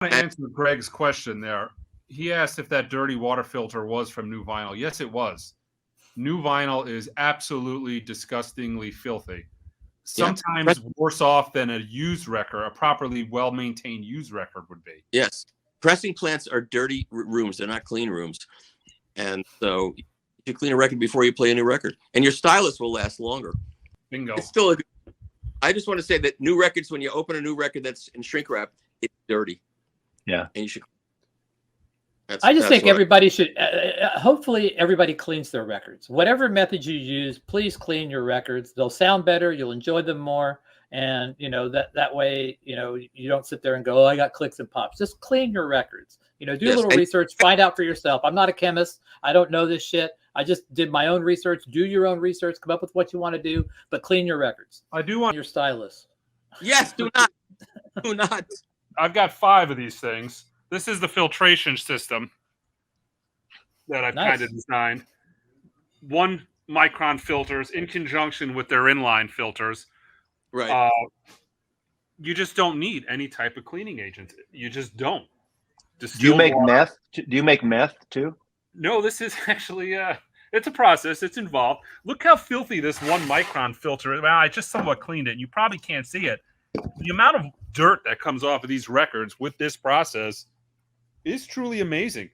To answer Greg's question there, he asked if that dirty water filter was from new vinyl. Yes, it was. New vinyl is absolutely disgustingly filthy. Sometimes worse off than a used record, a properly well-maintained used record would be. Yes. Pressing plants are dirty rooms. They're not clean rooms. And so you clean a record before you play a new record. And your stylus will last longer. Bingo. It's still I just want to say that new records, when you open a new record that's in shrink wrap, it's dirty. Yeah. And you should. I just think everybody should, hopefully everybody cleans their records. Whatever method you use, please clean your records. They'll sound better. You'll enjoy them more. And, that way, you don't sit there and go, oh, I got clicks and pops. Just clean your records. Do a little research, find out for yourself. I'm not a chemist. I don't know this shit. I just did my own research. Do your own research. Come up with what you want to do, but clean your records. I do want your stylus. Yes, do not. Do not. I've got 5 of these things. This is the filtration system that I've kind of designed. 1 micron filters in conjunction with their inline filters. Right. You just don't need any type of cleaning agent. You just don't. Do you make meth? Do you make meth too? No, this is actually it's a process. It's involved. Look how filthy this 1 micron filter is. Well, I just somewhat cleaned it. And you probably can't see it. The amount of dirt that comes off of these records with this process is truly amazing.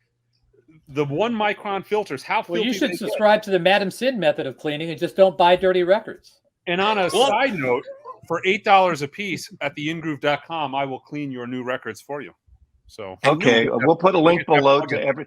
The 1 micron filters, how filthy. Well, you should subscribe to the Madam Sid method of cleaning and just don't buy dirty records. And on a side note, for $8 a piece at theingroove.com, I will clean your new records for you. So okay, we'll put a link below to every.